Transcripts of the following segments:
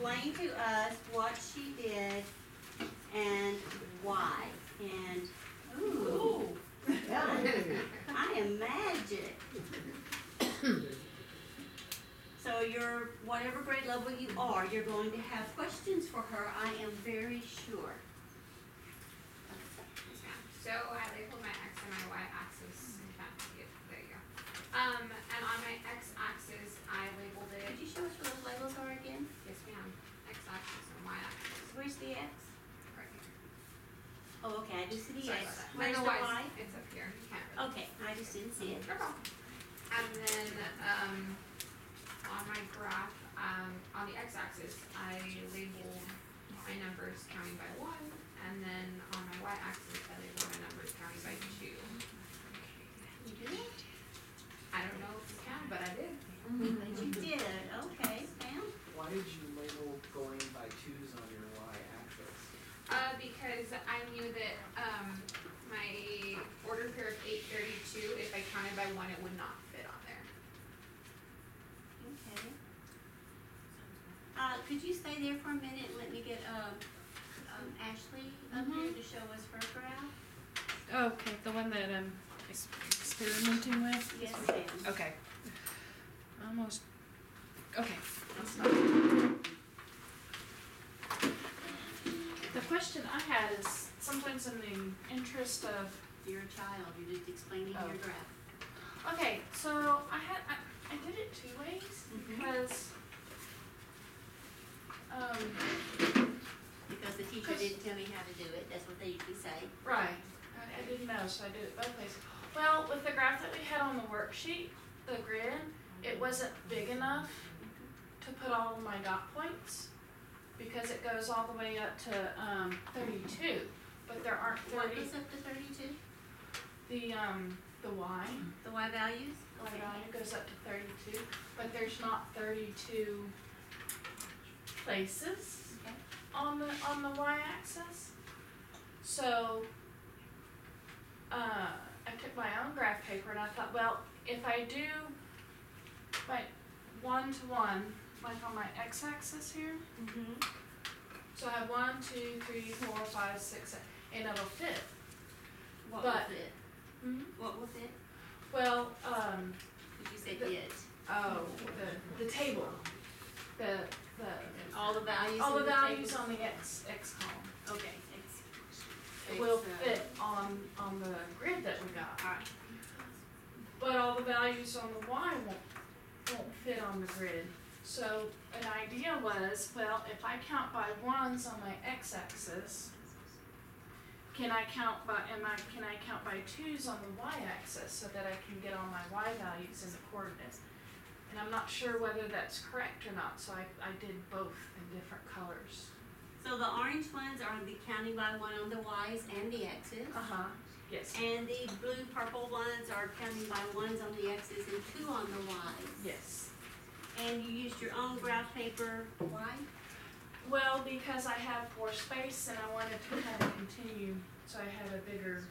explain to us what she did and why. And, ooh, I am magic. So you're, whatever grade level you are, you're going to have questions for her, I am very sure. So I labeled my x and my y axis. There you go. And on my x axis, I labeled it. Could you show us what those labels are again? Yes, ma'am. X axis and y axis. Where's the X? Right here. Oh, okay, I just see the Sorry X. about that. Where's And the the Y? It's up here. You can't really. Okay, I just didn't see it. No problem. And then on my graph, on the x axis, I labeled my numbers counting by 1, and then on my y axis, I labeled my numbers counting by 2. You did it? I don't know if you can, but I did. But you did, okay, Pam? Why did you label going by 2s on your y-axis? Because I knew that my order pair of 832, if I counted by 1, it would not fit on there. Okay. Could you stay there for a minute and let me get, Ashley up here to show us her graph? Okay, the one that I'm experimenting with? Yes, ma'am. Okay. Almost. Okay. The question I had is, sometimes in the interest of, You're a child, you're just explaining Oh. your graph. okay, so I did it 2 ways because, Because the teacher didn't tell me how to do it, that's what they usually say. right, I didn't know, so I did it both ways. Well, with the graph that we had on the worksheet, the grid, it wasn't big enough to put all of my dot points because it goes all the way up to 32, but there aren't What 30. goes up to 32? The y. The Y values? Y value goes up to 32, but there's not 32 places Okay. on the y-axis. So I took my own graph paper and I thought, well, if I do like 1 to 1, like on my x-axis here, Mm-hmm. so I have 1, 2, 3, 4, 5, 6, 7, and it'll fit. What But- was it? Hmm? What was it? Well, Did you say it? the table, the All the values all in the values table? on the x column Okay, will fit on the grid that we got. Alright. But all the values on the y won't fit on the grid. So an idea was, well, if I count by 1s on my x-axis, can I count by 2s on the y-axis so that I can get all my y values in the coordinates? And I'm not sure whether that's correct or not, so I did both in different colors. So the orange ones are the counting by 1 on the Y's and the X's. Yes. And the blue purple ones are counting by 1s on the X's and 2 on the Y's. Yes. And you used your own graph paper, why? Well, because I have more space and I wanted to kind of continue, so I had a bigger,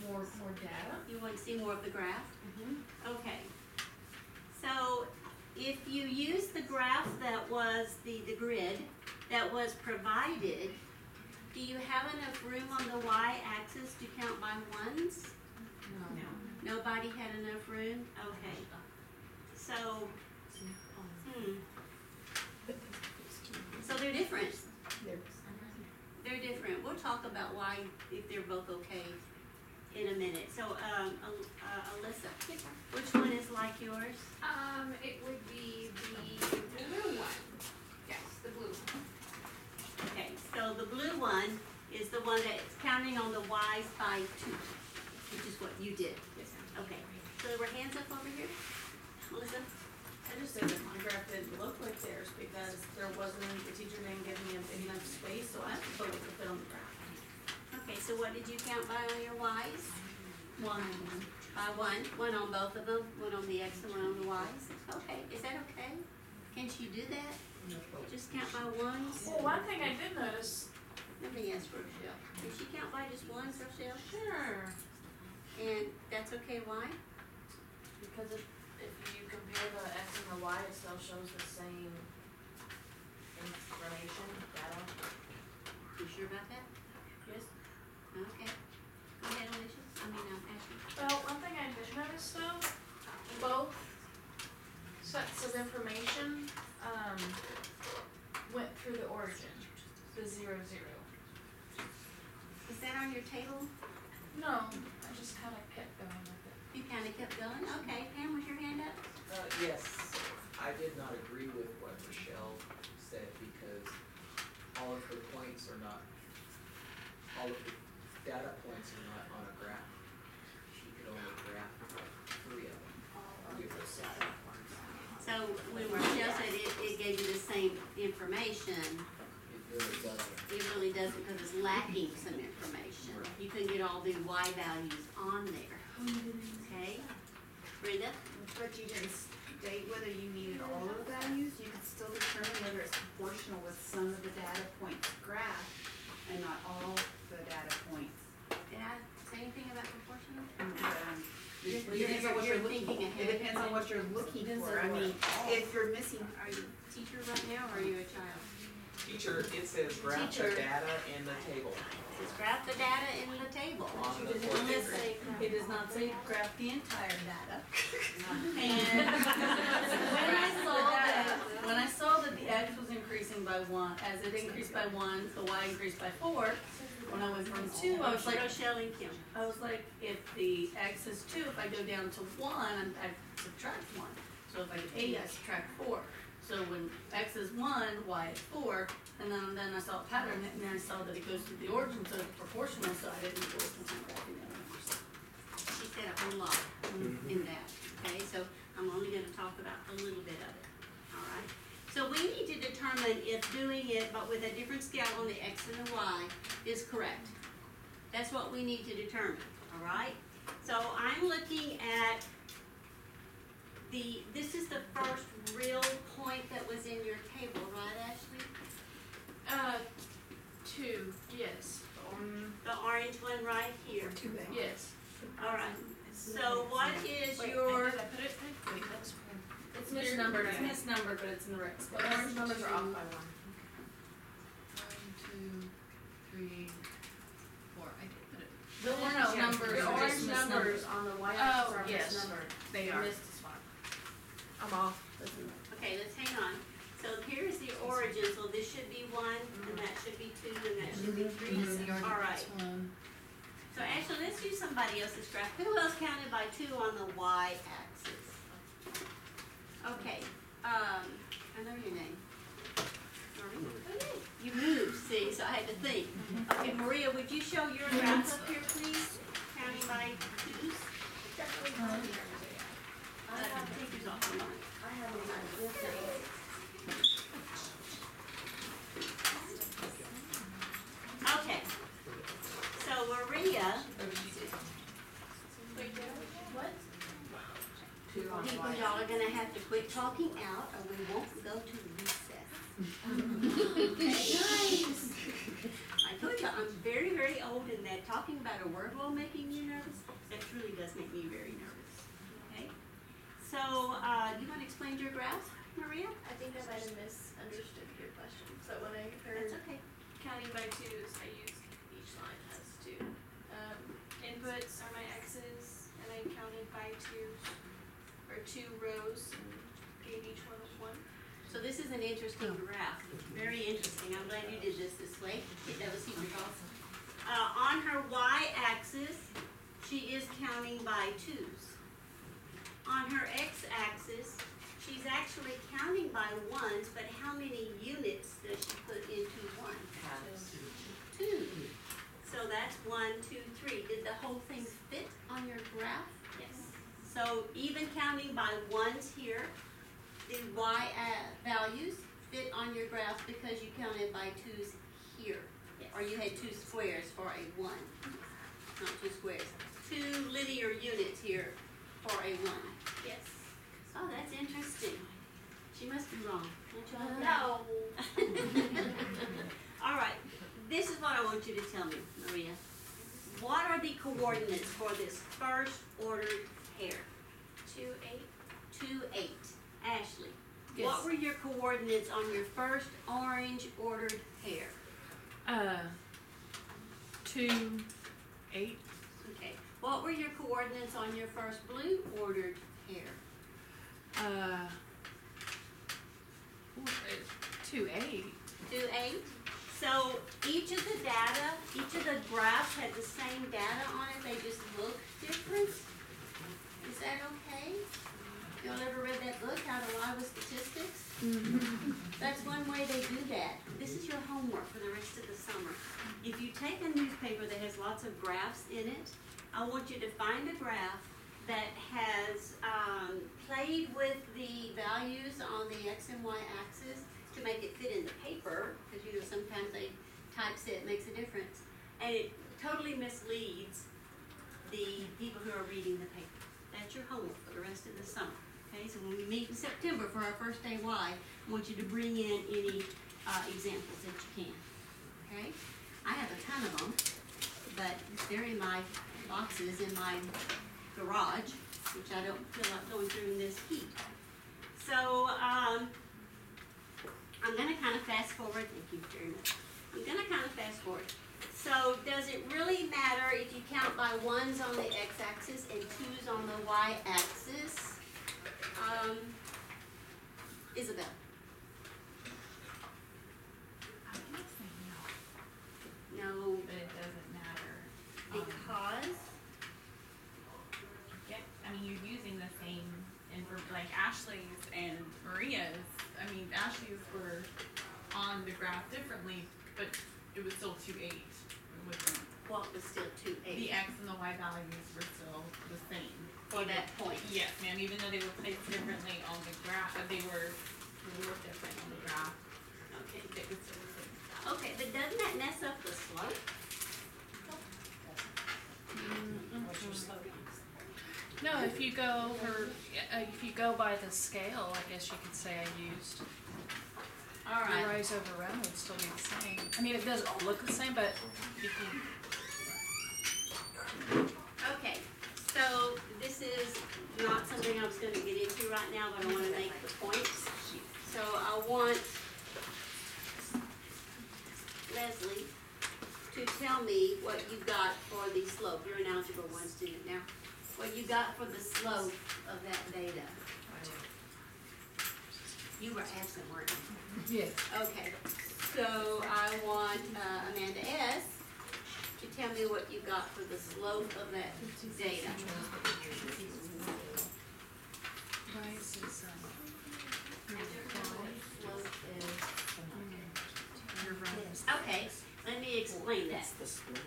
more data. You want to see more of the graph? Mm-hmm. Okay. So if you use the graph that was the grid that was provided, do you have enough room on the y-axis to count by 1s? No. Nobody had enough room? Okay. So, So they're different. They're different. We'll talk about why, if they're both okay in a minute. So, Alyssa, which one is like yours? It would be the blue one. Yes, the blue one. Okay, so the blue one is the one that's counting on the Y's by 2, which is what you did. Yes, ma'am. Okay, so there were hands up over here? Melissa? I just said that my graph didn't look like theirs because the teacher didn't give me enough space, so I have to put what to fit on the graph. Okay, so what did you count by on your Y's? 1. By 1 on both of them, 1 on the X and 1 on the Y's? Okay, is that okay? Can't you do that? Just count by 1s? Well, one thing I did notice. Let me ask Rochelle. Did she count by just 1s, Rochelle? Sure. And that's okay, why? Because if you compare the x and the y, it still shows the same information. origin, the 0, 0. Is that on your table? No, I just kinda kept going with it. You kinda kept going? Okay, Pam, was your hand up? Yes, I did not agree with what Michelle said because all of her points are not, all of the data points are not on a graph. She could only graph 3 of them. So when Rochelle said it gave you the same information, It really doesn't. it really doesn't because it's lacking some information. Right. You couldn't get all the Y values on there, okay? Brenda? But you didn't state whether you needed all of the values, you could still determine whether it's proportional with some of the data points graph and not all the data points. Did I say anything about proportional? It You're depends on what you're you're looking, thinking it ahead. depends on what you're looking Depends for, on I what mean, all. if you're missing, Are you a teacher right now or are you a child? Teacher, it says graph the Teacher. data in the table Just graph the data in the table. on the It fourth does grade. say, it does not say graph the entire data. And when I saw that the X was increasing by 1, as it increased by 1, the Y increased by 4, when I went from 2, I was like, Rochelle and Kim. if the X is 2, if I go down to 1, I subtract 1. So if I get 8, I subtract 4. So when X is 1, Y is 4, and then I saw a pattern, and then I saw that it goes to the origin, so it's proportional, so I didn't go with the graphing the numbers. She said a whole lot in that, okay? So I'm only gonna talk about a little bit of it, all right? So we need to determine if doing it, but with a different scale on the X and the Y is correct. That's what we need to determine, all right? So I'm looking at this is the first real point that was in your table, right, Ashley? 2, yes. The orange one right here. Yes. All right, so what is Wait, your, did I put it? Wait, that's cool. It's misnumbered, but it's in the right spot. The orange numbers are off by 1. 1, 2, 3, 4. I did put it. The orange numbers The are orange just numbers misnumbered. on the y-axis are yes. misnumbered. They You are. missed a spot. I'm off. okay, let's hang on. So here's the origin, so this should be 1, and that should be 2, and that should be 3. All right. So Ashley, let's do somebody else's graph. Who else counted by 2 on the y-axis? Okay, I know your name. Maria? Oh, yeah. You moved, see, so I had to think. Okay, Maria, would you show your graph up here, please? Counting by 2s? Take yours off the line. Okay, so Maria, people, y'all are gonna have to quit talking out or we won't go to recess. Nice. I told you, I'm very, very old and that talking about a word while making you nervous, that truly does make me very nervous, okay? So, you wanna explain your graph, Maria? I think I might have misunderstood your question. So when I heard That's okay. counting by 2s, I used each line as 2. Inputs are my x's, and I counted by 2 rows and gave each one of 1. So this is an interesting graph, very interesting. I'm glad you did this way. That was super awesome. On her y-axis, she is counting by 2s. On her x-axis, she's actually counting by 1s, but how many units does she put into 1? 2. So that's 1, 2, 3. Did the whole thing fit on your graph? Yes. So even counting by 1s here, the y values fit on your graph because you counted by 2s here. Or you had 2 squares for a 1, not 2 squares. 2 linear units here for a 1. Yes. Oh, that's interesting. She must be wrong. Don't you know? No. All right, this is what I want you to tell me, Maria. What are the coordinates for this first ordered pair? 2, 8. 2, 8. Ashley, Yes. what were your coordinates on your first orange ordered pair? 2, 8. Okay. What were your coordinates on your first blue ordered pair? 2, 8. do 8. So each of the data, each of the graphs had the same data on it, they just look different. Is that okay? Y'all ever read that book, How to Lie with Statistics? That's one way they do that. This is your homework for the rest of the summer. If you take a newspaper that has lots of graphs in it, I want you to find a graph that has played with the values on the X and Y axis to make it fit in the paper, because you know sometimes they typeset makes a difference, and it totally misleads the people who are reading the paper. That's your homework for the rest of the summer. Okay, so when we meet in September for our first day Y, I want you to bring in any examples that you can. Okay, I have a ton of them, but they're in my boxes in my garage, which I don't feel like going through in this heat. So I'm gonna kind of fast forward. Thank you very much. I'm gonna kind of fast forward. So does it really matter if you count by 1s on the x-axis and 2s on the y-axis? Isabel. I'm gonna say no. No, But it doesn't matter. because I mean, you're using the same like Ashley's and Maria's. I mean, Ashley's were on the graph differently, but it was still 2, 8. It wasn't, what was still 2, 8 the X and the Y values were still the same. for that point? Yes, ma'am, even though they were placed differently on the graph, they were different on the graph. Okay. It was still the same. Okay, but doesn't that mess up the slope? No, if you go by the scale, I guess you could say I used. All The right. rise over run would still be the same. I mean, it doesn't all look the same, but if you, Okay, so this is not something I was gonna get into right now, but I wanna make the points. So I want Leslie to tell me what you got for the slope. You're an Algebra 1 student now. What you got for the slope of that data. You were absent, weren't you? yes. Okay, so I want Amanda S. to tell me what you got for the slope of that data. Rise is, Slope your run is. is, okay, let me explain that.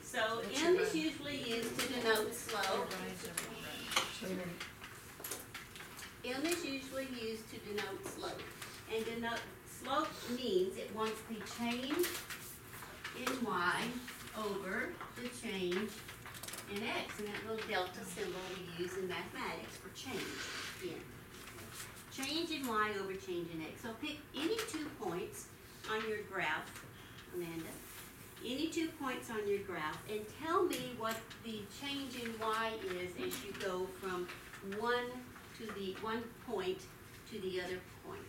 So M is usually used to denote slope. M is usually used to denote slope. And denote slope means it wants the change in Y over the change in X, and that little delta symbol we use in mathematics for change. Yeah. Change in Y over change in X. So pick any 2 points on your graph, Amanda, any 2 points on your graph, and tell me what the change in Y is as you go from one point to the other point.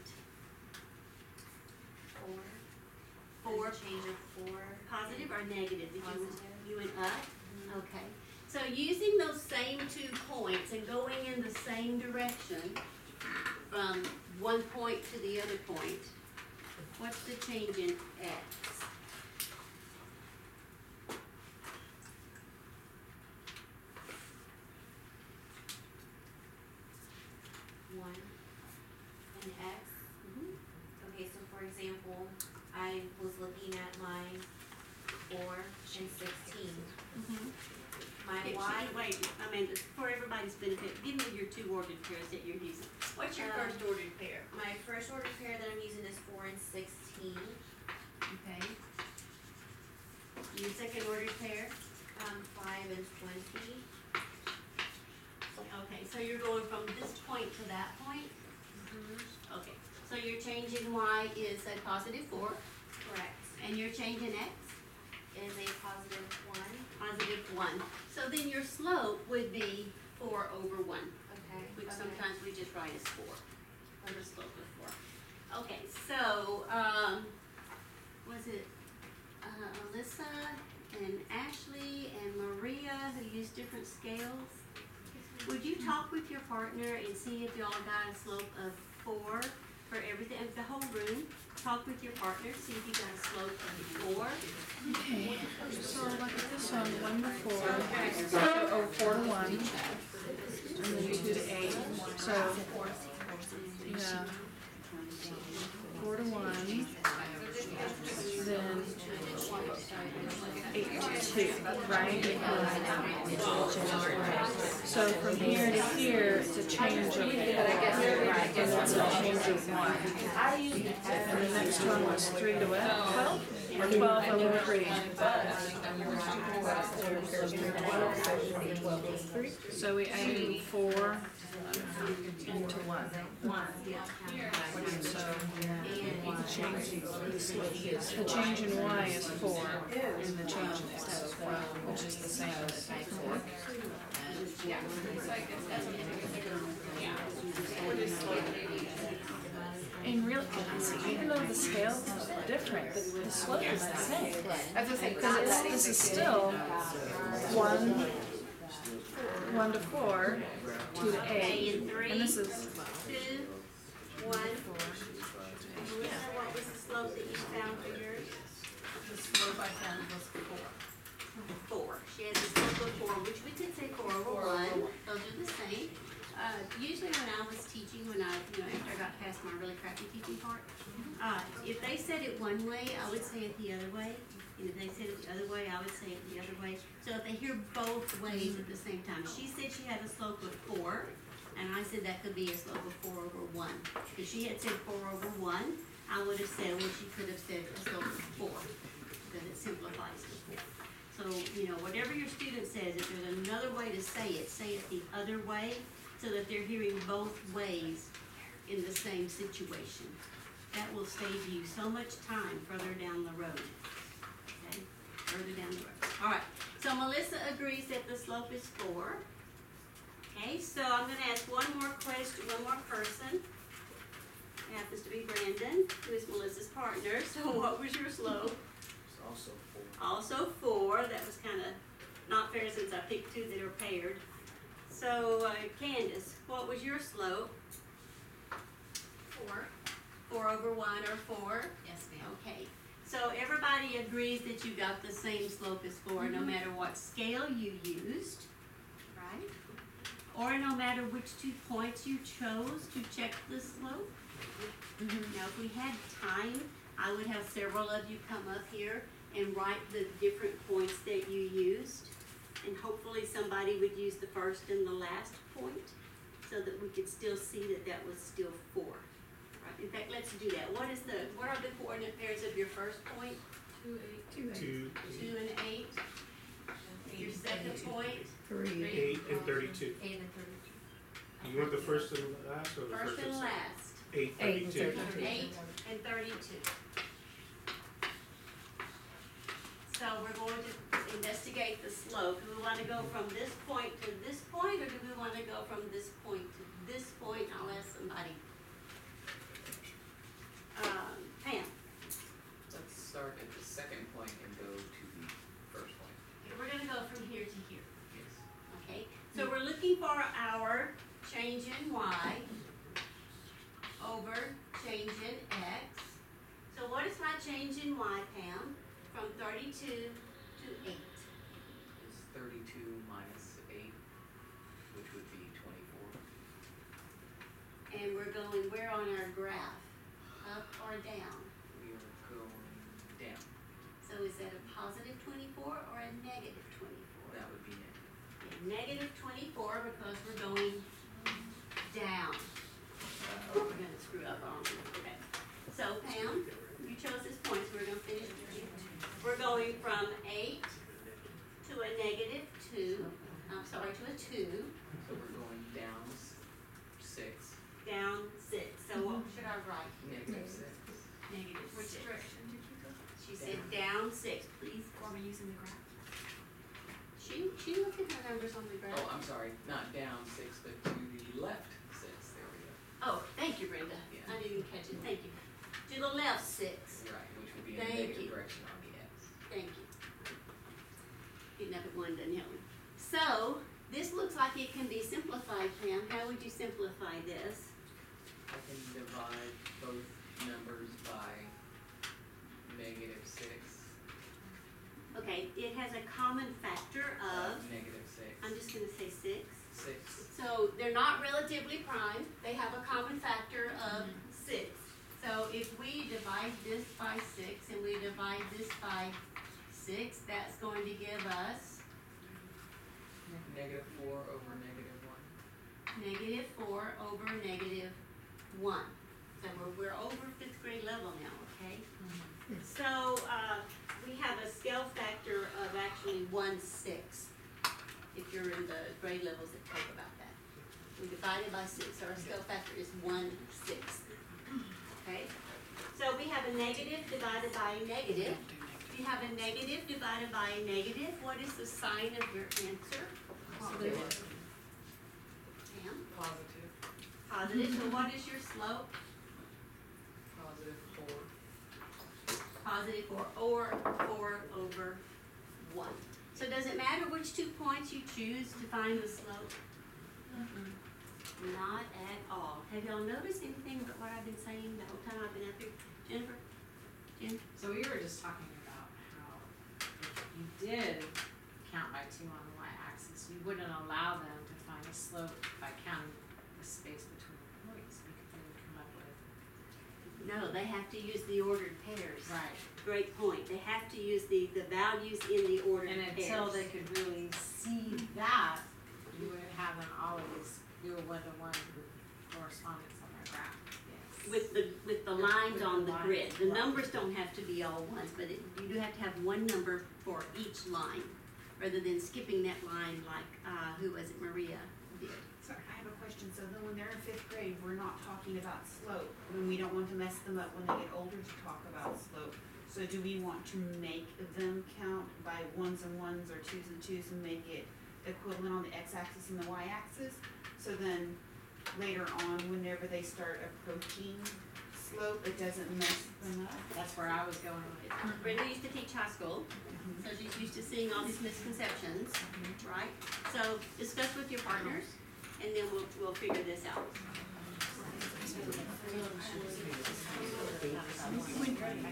4. Change of 4. Positive or negative? Did Positive. you went up? Okay. So using those same 2 points and going in the same direction from one point to the other point, what's the change in X? And X. Okay, so for example, I was looking at my 4 and 16. My Okay, Y, wait, Amanda, for everybody's benefit, give me your 2 ordered pairs that you're using. What's your first ordered pair? my first order pair that I'm using is 4 and 16. Okay. Your second ordered pair? 5 and 20. Okay, so you're going from this point to that point? Okay, so your change in Y is a positive 4, Correct. and your change in X? Is a positive 1. Positive 1. So then your slope would be 4 over 1, Okay. which okay. sometimes we just write as 4, or the slope of 4. Okay, so, was it Alyssa and Ashley and Maria who use different scales? Would you talk with your partner and see if y'all got a slope of 4 for everything, the whole room? talk with your partner, see if you got a slope of 4. Okay, so like this one to 4, 4 to 1, and then 2 to 8, so, yeah, 4 to 1, then 8 to 2, right? So from here to here, it's a change of 4, right, and that's a change of 1. And the next one was 3 to 12, or 12 over 3. So we added 4 into 1. So the change in y is 4, and the change in x is 12, which is the same as 4. And really, even though the scale is different, the slope is the same. Because this is still 1 to 4, 2 to 8, and this is 2, 1. Melissa, what was the slope that you found for yours? The slope I found was 4. 4. She has a slope of 4, which we could say 4 over 1. Those are the same. Usually when I was teaching, after I got past my really crappy teaching part, if they said it one way, I would say it the other way. And if they said it the other way, I would say it the other way. So if they hear both ways at the same time. She said she had a slope of 4, and I said that could be a slope of 4 over 1. If she had said 4 over 1, I would have said, well, she could have said a slope of 4, because it simplifies to 4. So, whatever your student says, if there's another way to say it the other way, so that they're hearing both ways in the same situation. That will save you so much time further down the road. Okay? Further down the road. All right. So Melissa agrees that the slope is 4. Okay, so I'm going to ask one more question, one more person. It happens to be Brandon, who is Melissa's partner. So what was your slope? It's also 4. Also 4. That was kind of not fair since I picked 2 that are paired. So, Candace, what was your slope? 4. 4 over 1 or 4? Yes, ma'am. Okay. So everybody agrees that you got the same slope as 4, no matter what scale you used, right? Or no matter which 2 points you chose to check the slope. Now, if we had time, I would have several of you come up here and write the different points that you used. And hopefully somebody would use the first and the last point, so that we could still see that that was still 4. Right? In fact, let's do that. What are the coordinate pairs of your first point? 2, 8, 2, 2 and 8. Your second point? 8, and 32. 8 and 32. You want the first and last, or the First first and second? last. 8, 32. 8 and 32. So we're going to investigate the slope. Do we want to go from this point to this point, or do we want to go from this point to this point? I'll ask somebody. Pam. Let's start at the second point and go to the first point. We're going to go from here to here. Yes. Okay, so we're looking for our change in y over change in x. So what is my change in y, Pam? From 32 to 8. It's 32 minus 8, which would be 24. And we're going where on our graph? Up or down? We are going down. So is that a positive 24 or a negative 24? That would be negative. Okay, negative 24 because we're going down. We're gonna screw up on it. Okay. So Pam, you chose this point, so we're gonna finish with you. We're going from 8 to a negative 2. I'm sorry, to a 2. So we're going down 6. Down 6. So what should I write? Negative 6. Negative 6. Which direction did you go? She said down 6, please. Or are we using the graph? She looked at her numbers on the graph. Oh, I'm sorry, not down 6, but to the left 6. There we go. Oh, thank you, Brenda. Yeah. I didn't catch it. Thank you. To the left 6. Right, which would be in the Thank negative you. direction on the x. Thank you. Getting up at 1 doesn't help me. So, this looks like it can be simplified, Pam. How would you simplify this? I can divide both numbers by Okay, it has a common factor of, -6. I'm just gonna say 6. 6. So they're not relatively prime, they have a common factor of 6. So if we divide this by 6 and we divide this by 6, that's going to give us -4 over -1. -4 over -1. So we're over 5th grade level now, okay? So, we have a scale factor of actually 1/6, if you're in the grade levels that talk about that. We divide it by 6, so our scale factor is 1/6. Okay? So we have a negative divided by a negative. If you have a negative divided by a negative, what is the sign of your answer? Positive. Pam? Positive. Positive, so what is your slope? +4. Positive 4 or 4 over 1. So does it matter which 2 points you choose to find the slope? Not at all. Have y'all noticed anything but what I've been saying the whole time I've been up here? Jennifer? Jen? So we were just talking about how if you did count by 2 on the y-axis, you wouldn't allow them to find a slope by counting the space between the points, because they would come up with. No, they have to use the ordered pairs. Right. Great point. They have to use the values in the ordered And pairs. until they could really see that, you would have them always do a 1-to-1 correspondence on their graph, yes. With the lines With on the the lines, grid. The right. numbers don't have to be all ones, but you do have to have one number for each line, rather than skipping that line like, who was it, Maria did. Sorry, I have a question. So then when they're in 5th grade, we're not talking about slope, and we don't want to mess them up when they get older to talk about slope. So do we want to make them count by 1s and 1s or 2s and 2s and make it equivalent on the x-axis and the y-axis? So then later on, whenever they start approaching slope, it doesn't mess them up? That's where I was going with it. Brenda used to teach high school, so she's used to seeing all these misconceptions, right? So discuss with your partners, and then we'll figure this out.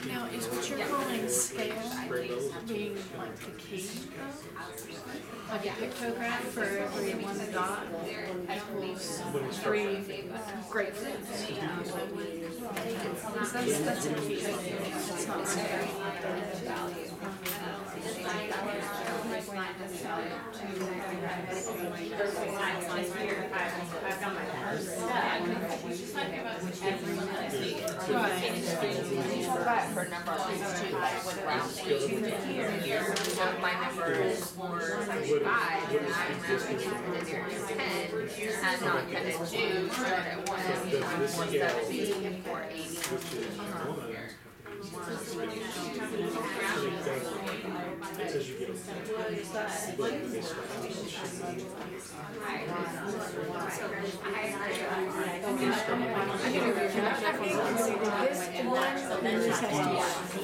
Now, is what you're calling scale being like the key, like a pictograph for every one dot equals 3 grapefruits? That's a key, that's not scale. But her number is 2, like with rounding here, so my number is 475, and I'm actually counted here as 10, and not counted 2, start at 1, 470, and 480. As you get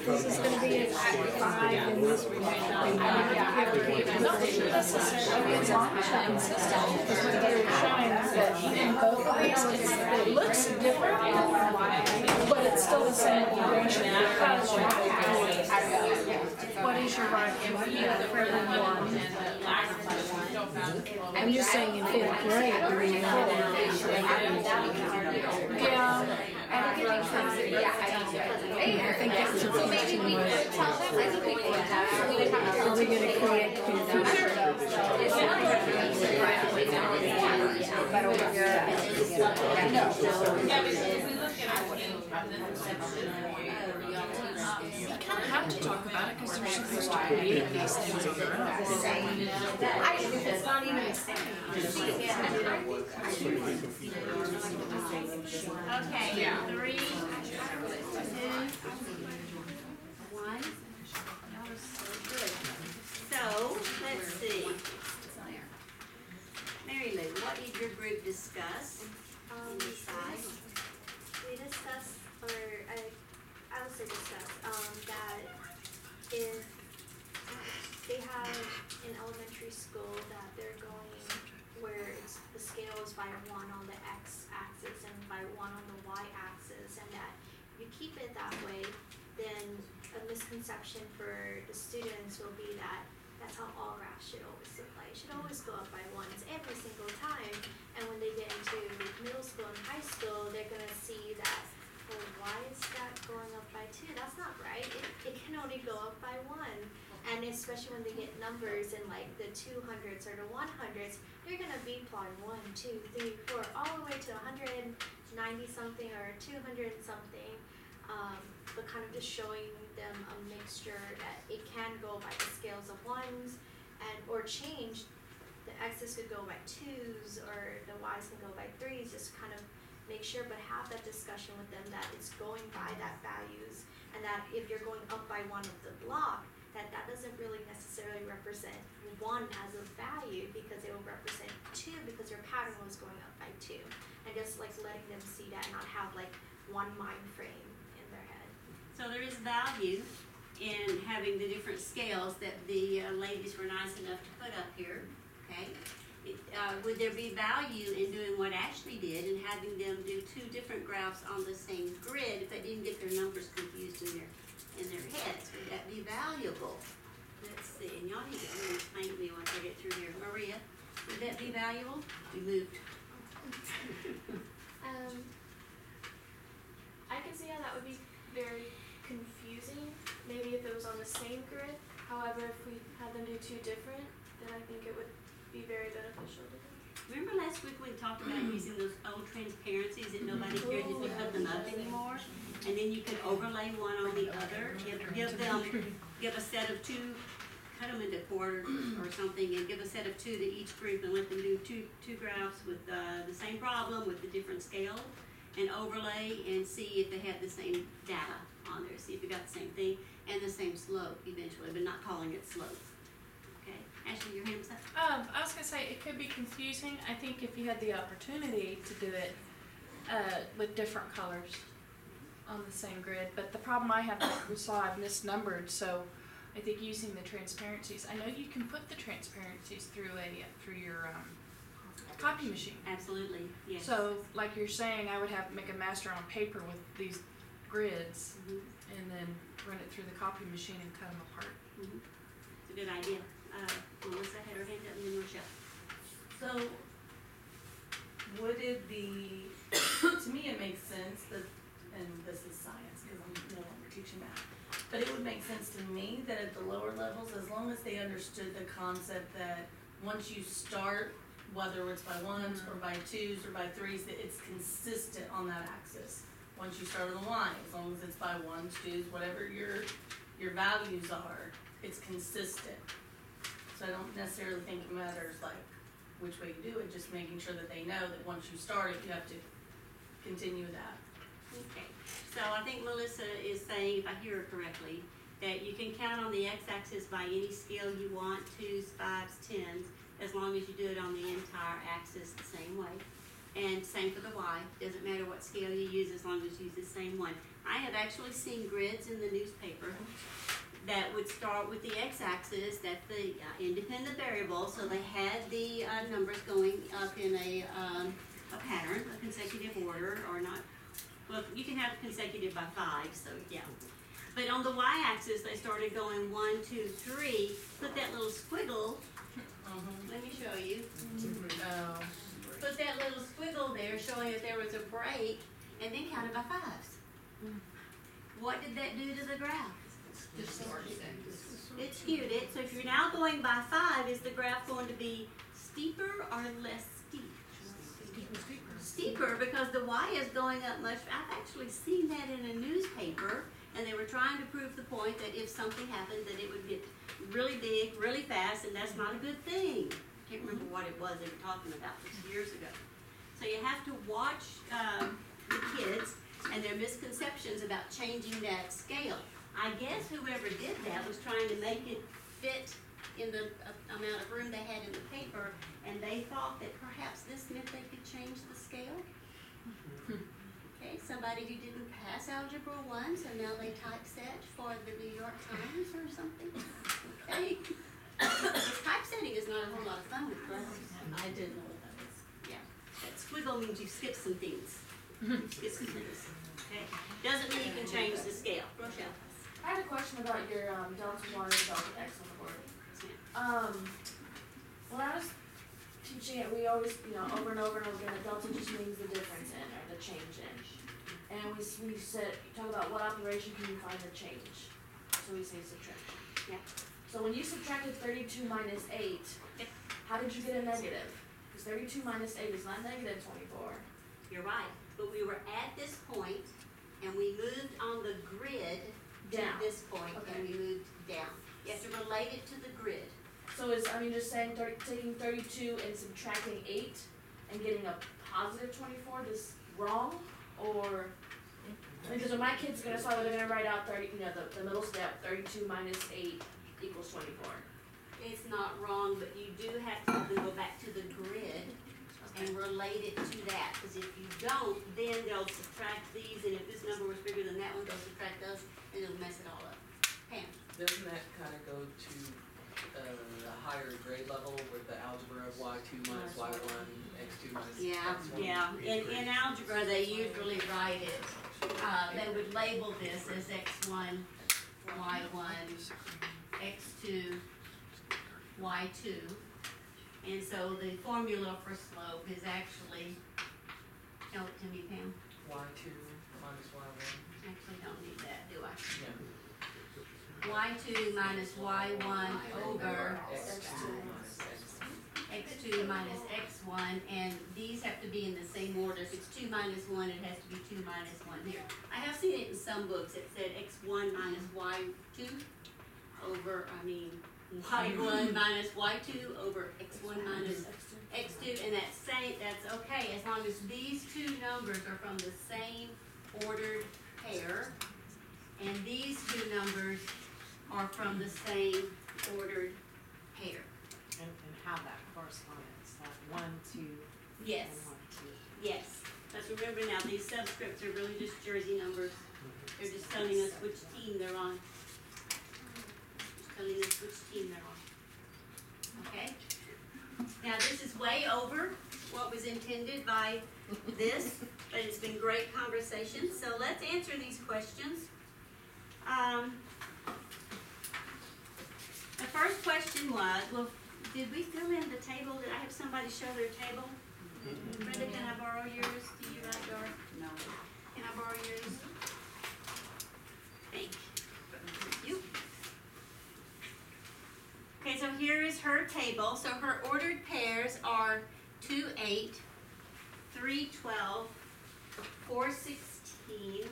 This is gonna be at 5 and this will be not necessarily, as long as you're consistent, because what they're showing is that in both of these, it looks different, but it's still the same equation. What is your right for everyone? I'm just saying in 5th grade, you're in yeah. I think that's a question are we gonna create confusion? You kind of have to talk about it because they're supposed to create these things on their own. It's not even a second. Okay, 3, 2, 1. Y'all are so good. So, let's see. Mary Lou, what did your group discuss? Decide. We discussed, or I also discussed, that if they have in elementary school that they're going where the scale is by 1 on the x-axis and by 1 on the y-axis, and that you keep it that way, then a misconception for the students will be that that's how all graphs should always look like. It should always go up by ones every single time. And when they get into middle school and high school, they're gonna see that, well, why is that going up by 2? That's not right. It can only go up by 1. And especially when they get numbers in like the 200s or the 100s, they're gonna be plotting 1, 2, 3, 4, all the way to 190 something or 200 something. But kind of just showing them a mixture that it can go by the scales of 1s and or change. The x's could go by 2s or the y's can go by 3s. Just kind of make sure, but have that discussion with them that it's going by that values, and that if you're going up by 1 of the block, that doesn't really necessarily represent 1 as a value, because it will represent 2 because your pattern was going up by 2. And just like letting them see that, not have like one mind frame in their head. So there is value in having the different scales that the ladies were nice enough to put up here, okay? Would there be value in doing what Ashley did and having them do 2 different graphs on the same grid if they didn't get their numbers confused in their heads? Would that be valuable? Let's see, and y'all need to really explain to me once I get through here. Maria, would that be valuable? We moved. I can see how that would be very confusing, maybe if it was on the same grid. However, if we had them do 2 different, then I think it would be very beneficial to them. Remember last week we talked about using those old transparencies that nobody cared if you put them up anymore? And then you could overlay one on the other, give a set of 2, cut them into quarters or something, and give a set of 2 to each group and let them do two graphs with the same problem with the different scale, and overlay and see if they have the same data on there, see if you got the same thing and the same slope eventually, but not calling it slope. Okay, Ashley, your hand's up. I was gonna say, it could be confusing. I think if you had the opportunity to do it, with different colors on the same grid, but the problem I have, like we saw, I've misnumbered, so I think using the transparencies, I know you can put the transparencies through your, copy machine. Absolutely, yes. So, like you're saying, I would have make a master on paper with these grids, and then run it through the copy machine and cut them apart. It's a good idea. Melissa had her hand up, and then Rochelle. So, would it be, to me it makes sense that, and this is science because I'm no longer teaching math, but it would make sense to me that at the lower levels, as long as they understood the concept that once you start, whether it's by 1s or by 2s or by 3s, that it's consistent on that axis. Once you start on the y, as long as it's by 1s, 2s, whatever your values are, it's consistent. So I don't necessarily think it matters like which way you do it, just making sure that they know that once you start it, you have to continue that. Okay, so I think Melissa is saying, if I hear her correctly, that you can count on the x-axis by any scale you want, 2s, 5s, 10s, as long as you do it on the entire axis the same way. And same for the y, doesn't matter what scale you use as long as you use the same one. I have actually seen grids in the newspaper that would start with the x-axis, that's the independent variable, so they had the numbers going up in a pattern, a consecutive order, or not, well, you can have consecutive by 5, so yeah. But on the y-axis, they started going 1, 2, 3, put that little squiggle, let me show you. Put that little squiggle there showing that there was a break, and then counted by 5s. What did that do to the graph? It skewed it, so if you're now going by 5, is the graph going to be steeper or less steep? Steeper, because the y is going up much. I've actually seen that in a newspaper, and they were trying to prove the point that if something happened, that it would get really big, really fast, and that's not a good thing. I can't remember what it was they were talking about years ago. So you have to watch the kids and their misconceptions about changing that scale. I guess whoever did that was trying to make it fit in the amount of room they had in the paper, and they thought that perhaps this meant they could change the scale. Okay, somebody who didn't pass Algebra 1, so now they typeset for the New York Times or something. Okay. Typesetting is not a whole lot of fun with glasses. I didn't know what that was. Yeah, that squiggle means you skip some things. You skip some things. Okay, doesn't mean you can change the scale. Rochelle. I had a question about your delta y and delta x on the board. When I was teaching it, we always, over and over and over again, that delta just means the difference in or the change in. And we said, talk about what operation can you find the change? So we say subtraction. Yeah. So when you subtracted 32 minus 8, how did you get a negative? Because 32 minus 8 is not negative 24. You're right, but we were at this point, and we moved on the grid to Down. this point, Okay. and we moved down. You have to relate it to the grid. So just saying taking 32 and subtracting 8 and getting a positive 24 is wrong? Or, because when my kids are gonna start, they're gonna write out the middle step, 32 minus 8 equals 24. It's not wrong, but you do have to go back to the grid and relate it to that, because if you don't, then they'll subtract these, and if this number was bigger than that one, they'll subtract those, and it'll mess it all up. Pam? Doesn't that kind of go to a higher grade level with the algebra of y2 minus y1, x2 minus x1? In algebra, they usually write it, they would label this as x1, y1, x2, y2. And so the formula for slope is actually, tell it to me, Pam. y2 minus y1. Actually don't need that, do I? Yeah. y2 minus y1 over x2 minus x1. x2 minus x1, and these have to be in the same order. If it's 2 minus 1, it has to be 2 minus 1 here. I have seen it in some books. It said x1 minus y2 over, y1 minus y2 over x1 minus x2, and that's okay as long as these two numbers are from the same ordered pair, and these two numbers are from the same ordered pair. And how that corresponds, like 1, 2, Yes, and 1, 2. yes. Let's remember now, these subscripts are really just jersey numbers. They're just telling us which team they're on. Just telling us which team they're on. Okay? Now, this is way over what was intended by this, but it's been great conversation. So let's answer these questions. The first question was, did we fill in the table? Did I have somebody show their table? Brenda, can I borrow yours? Do you write yours? No. Can I borrow yours? Thank you. Okay, so here is her table. So her ordered pairs are 2, 8, 3, 12, 4, 16,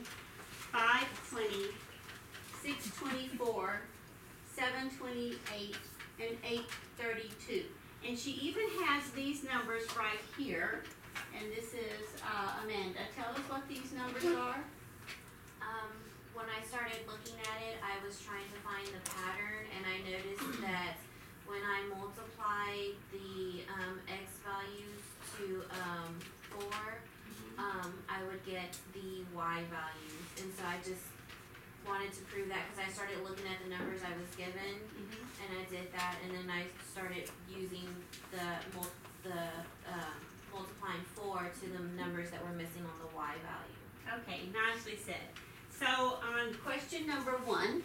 5, 20, 6, 24, 7, 28, and 8, 32. And she even has these numbers right here. And this is Amanda. Tell us what these numbers are. When I started looking at it, I was trying to find the pattern, and I noticed that when I multiply the x values to 4, I would get the y values. And so I just wanted to prove that because I started looking at the numbers I was given, and I did that, and then I started using the multiplying 4 to the numbers that were missing on the y value. Okay, nicely said. So on question number 1,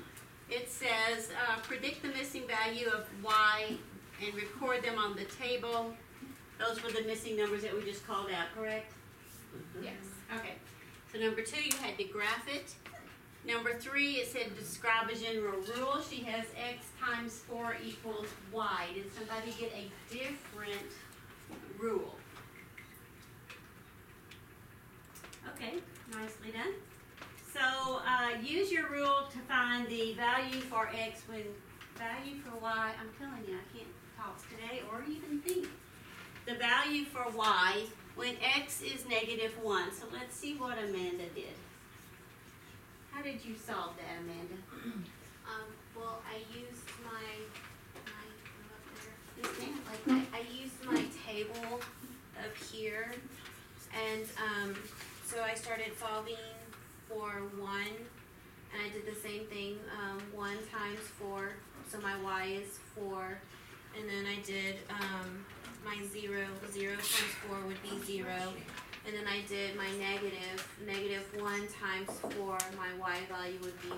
it says predict the missing value of y and record them on the table. Those were the missing numbers that we just called out, correct? Yes. Okay. So number 2, you had to graph it. Number 3, it said describe a general rule. She has x times 4 equals y. Did somebody get a different rule? Okay, nicely done. So use your rule to find the value for x when value for y, I'm telling you, I can't talk today or even think. The value for y when x is -1. So let's see what Amanda did. How did you solve that, Amanda? Well, I used my Yes, ma'am. I used my table up here, and so I started solving for 1, and I did the same thing, 1 times 4, so my y is 4, and then I did my 0 times 4 would be 0, and then I did my negative 1 times 4, my y value would be -1.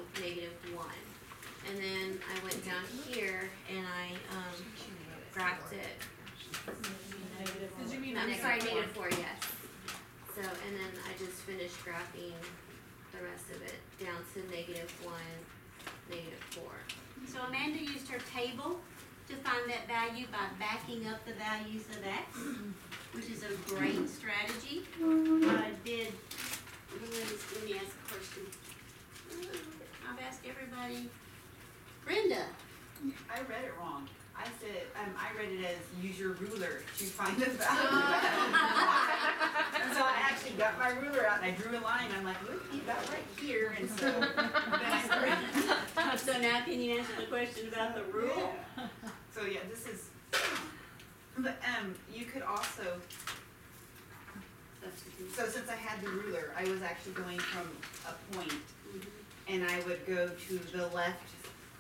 And then I went down here and I graphed it. Did you mean I'm negative sorry, four? -4, yes. So, and then I just finished graphing the rest of it down to -1, -4. So Amanda used her table to find that value by backing up the values of x, which is a great strategy. Let me ask a question. I've asked everybody. Brenda, I read it wrong. I said, I read it as use your ruler to find the value. And so I actually got my ruler out and I drew a line. I'm like, look, you got right here. And so then I so now can you answer the question about the rule? Yeah. So yeah, this is, but you could also, so since I had the ruler, I was actually going from a point and I would go to the left,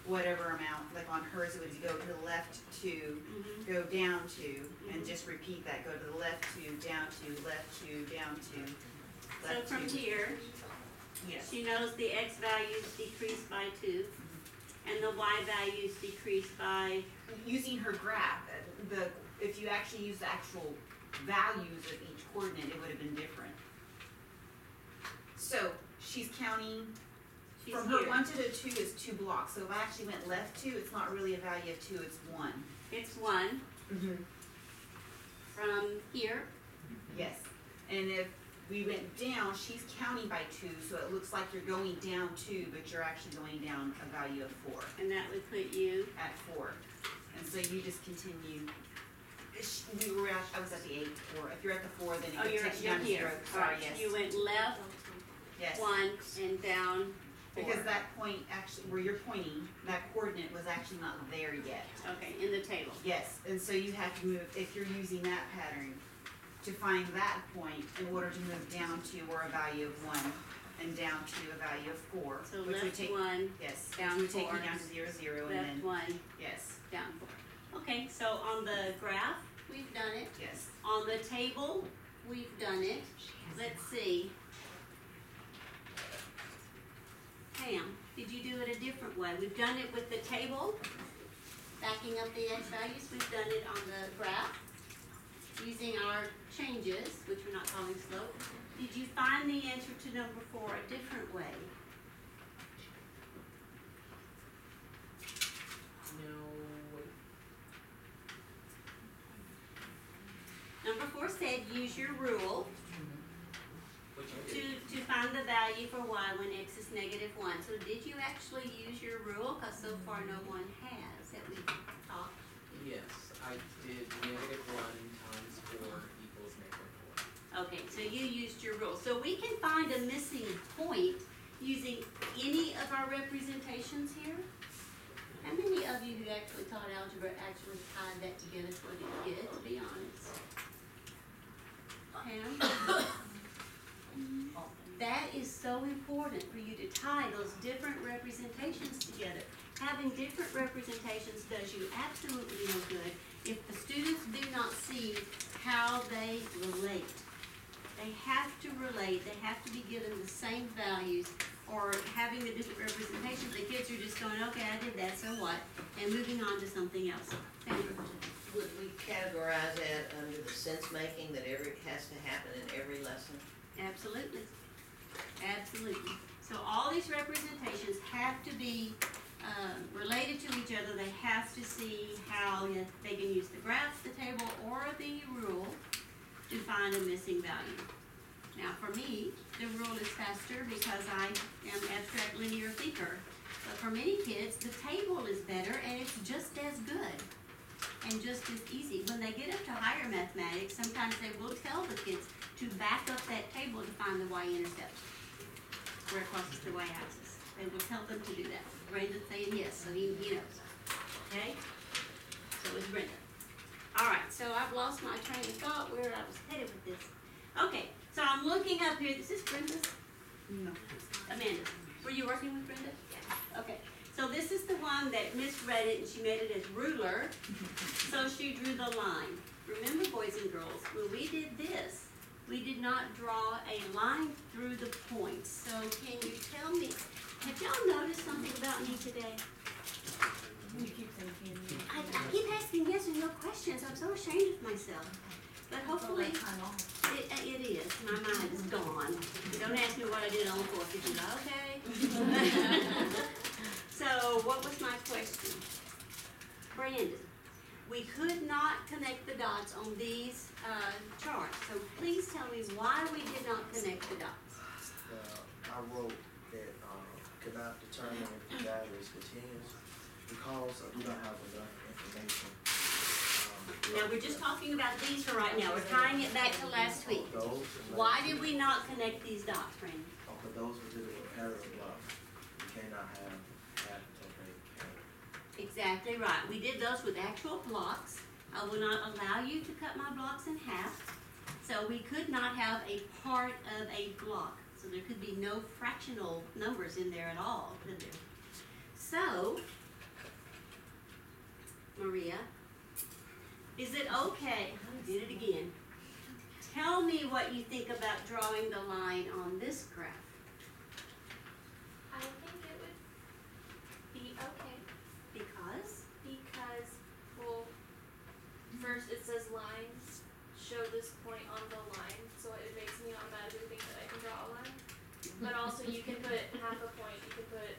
whatever amount, like on hers it would go to the left to, go down to, and just repeat that, go to the left to, down to, left to, down to, So left from to. here, Yes. she knows the x values decrease by 2, and the y values decrease by, Using her graph, if you actually use the actual values of each coordinate, it would have been different. So she's counting, she's from her here. 1 to the 2 is 2 blocks, so if I actually went left 2, it's not really a value of 2, it's 1. It's 1 from here. Yes, and if we went down, she's counting by 2, so it looks like you're going down 2, but you're actually going down a value of 4, And that would put you, at 4. And so you just continue, I was at the 8, or if you're at the 4, then oh, it you're takes you down to here. 0, All sorry, right, yes. you went left Yes. 1 and down 4. Because that point actually, where you're pointing, that coordinate was actually not there yet. Okay, in the table. Yes, and so you have to move, if you're using that pattern, to find that point in order to move down to or a value of 1 and down to a value of 4. So which would left take, 1, yes, down which would take 4, you down to 0, 0, and left then, 1, yes, down 4. Okay, so on the graph, we've done it. yes. On the table, we've done it. Let's see. Pam, did you do it a different way? We've done it with the table, backing up the x values. We've done it on the graph, using our changes, which we're not calling slope. Did you find the answer to number 4 a different way? No. Number 4 said use your rule Which I to, did. to find the value for y when x is -1. So did you actually use your rule? Because so far no one has that we talked. Yes, I did -1 times 4 equals -4. Okay, so you used your rule. So we can find a missing point using any of our representations here. How many of you who actually taught algebra actually tied that together for the kid, to be honest? Pam? That is so important for you to tie those different representations together. Having different representations does you absolutely no good if the students do not see how they relate. They have to relate, they have to be given the same values, or having the different representations, the kids are just going, okay, I did that, so what? And moving on to something else. Would we categorize that under the sense making that has to happen in every lesson? Absolutely, absolutely. So all these representations have to be related to each other. They have to see how they can use the graph, the table, or the rule to find a missing value. Now for me, the rule is faster because I am an abstract linear thinker. But for many kids, the table is better and it's just as good and just as easy. When they get up to higher mathematics, sometimes they will tell the kids to back up that table to find the y-intercept where it crosses the y-axis. They will tell them to do that. Brenda's saying yes, so he knows. Okay? So is Brenda. All right, so I've lost my train of thought where I was headed with this. Okay, so I'm looking up here. Is this Brenda's? No. Amanda's. Were you working with Brenda? Yeah. Okay, so this is the one that misread it and she made it as ruler. So she drew the line. Remember, boys and girls, when we did this, we did not draw a line through the points. So can you tell me, have y'all noticed something about me today? You keep thinking. I keep asking yes or no questions. I'm so ashamed of myself. But hopefully, it is. My mind is gone. Don't ask me what I did on the 4th of July, okay? So, what was my question? Brandon, we could not connect the dots on these charts. So please tell me why we did not connect the dots. I wrote that, could not determine if the data is continuous because I do not have enough information. Now, we're just talking about these for right now. We're tying it back to last week. Why did we not connect these dots, Brandon? For those who did a comparative block, you cannot have half of a Exactly right. We did those with actual blocks. I will not allow you to cut my blocks in half. So we could not have a part of a block. So there could be no fractional numbers in there at all, could there? So, Maria, is it okay? I did it again. Tell me what you think about drawing the line on this graph. I think it would be okay. Because? Because, well, first it says lines, show this point on the line, so it makes me automatically think that I can draw a line. But also you can put half a point, you can put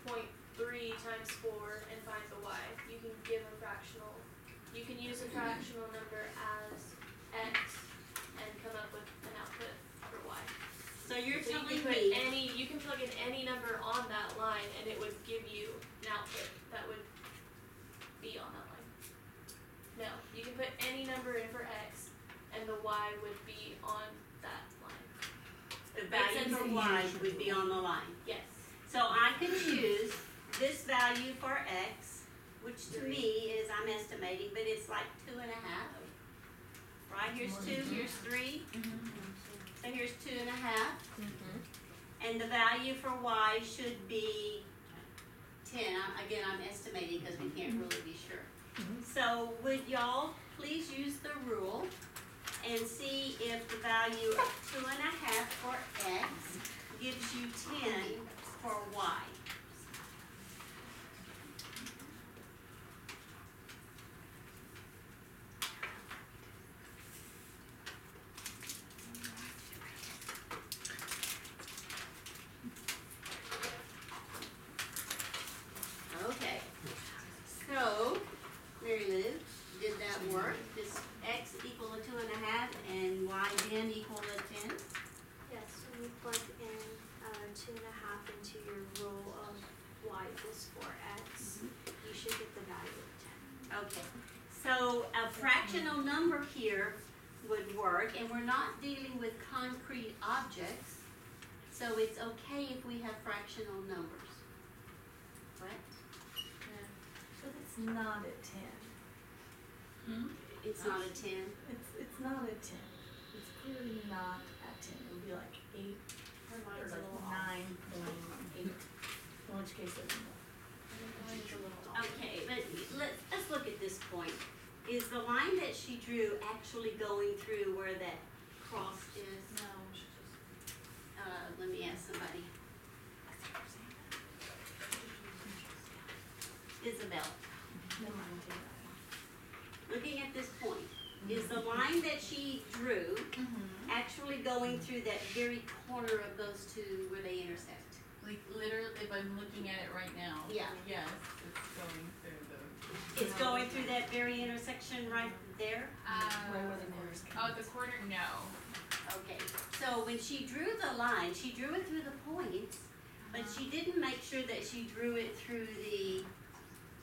0.3 times 4 and find the y. You can give a fractional, you can use a fractional number as x and come up with an output for y. So you're So telling you can put me you can plug in any number on that line and it would give you an output that would be on that line. No, you can put any number in for x and the y would be on that line. the value for y would be on the line. Yes. So I could choose this value for x, which to me is, I'm estimating, but it's like 2.5. Right, here's 2, here's 3. So here's 2.5. And the value for y should be 10. Again, I'm estimating because we can't really be sure. So would y'all please use the rule and see if the value of 2.5 for x gives you 10 for y. Okay, so Mary Lou, did that work? Does x equal a 2.5 and y then equal a 10? Yes, when you plug in 2.5 into your rule of y equals 4x, you should get the value of 10. Okay, so a fractional number here would work, and we're not dealing with concrete objects, so it's okay if we have fractional numbers. What? But it's not a 10. It's not a 10? It's not a 10. It's clearly not a 10. It would be like 8 or like 9.8. In which case it's more. Okay, but let's look at this point. Is the line that she drew actually going through where that cross is? No. Let me ask somebody. Isabel, Never mind. looking at this point, is the line that she drew actually going through that very corner of those two where they intersect? Like literally, if I'm looking at it right now. Yeah. Yes, it's going through the. It's going through that very intersection right there? Where were the corners? Oh, the corner, no. Okay, so when she drew the line, she drew it through the points, but she didn't make sure that she drew it through the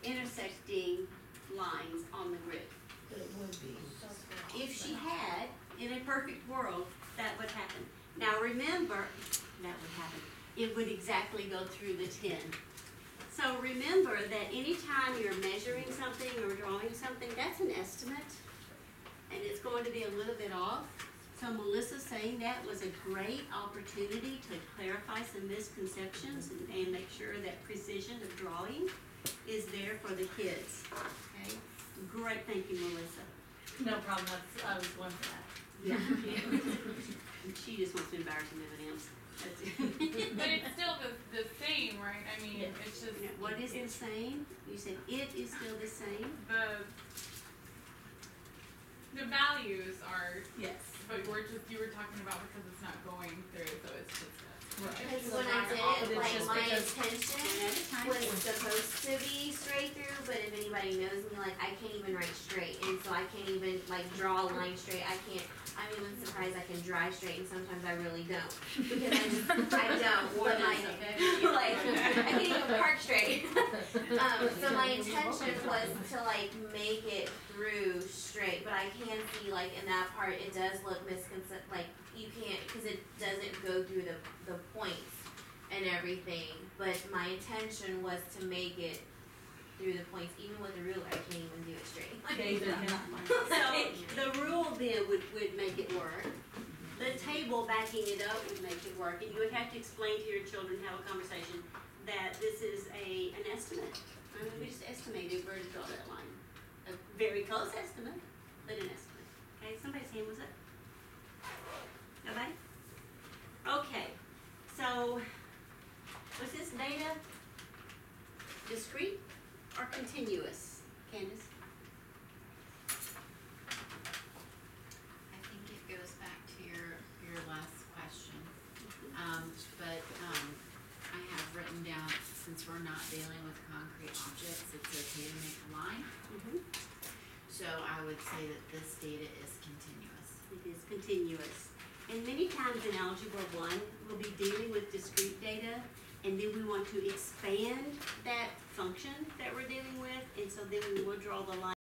intersecting lines on the grid. But it would be. If she had, in a perfect world, that would happen. Now remember, that would happen. It would exactly go through the 10. So remember that anytime you're measuring something or drawing something, that's an estimate. And it's going to be a little bit off. So Melissa saying that was a great opportunity to clarify some misconceptions and make sure that precision of drawing is there for the kids. Okay? Great, thank you, Melissa. No problem. I was one for that. Yeah. She just wants to embarrass him, M&M's. That's it. But it's still the same, right? I mean, it's just. What is the same? You said it is still the same? The values are, Yes. but you were talking about because it's not going through, so it's just. Because when I did it, It's like just my because- intention was supposed to be straight through, but if anybody knows me, like I can't even write straight, and so I can't even like draw a line straight. I'm even surprised I can drive straight, and sometimes I really don't because I don't. But my like I can't even park straight. So my intention was to like make it through straight, but I can see like in that part it does look like you can't because it doesn't go through the points and everything. But my intention was to make it through the points, even with the ruler. I can't even do it straight. So the rule then would make it work. The table backing it up would make it work, and you would have to explain to your children, have a conversation, that this is an estimate. I mean, we just estimated where to draw that line. A very close estimate, but an estimate. Okay, somebody's hand was up. Nobody? Okay, so was this data discrete or continuous, Candace? I think it goes back to your last question. I have written down, since we're not dealing with concrete objects, it's okay to make a line. So I would say that this data is continuous. It is continuous. And many times in Algebra 1, we'll be dealing with discrete data, and then we want to expand that function that we're dealing with, and so then we will draw the line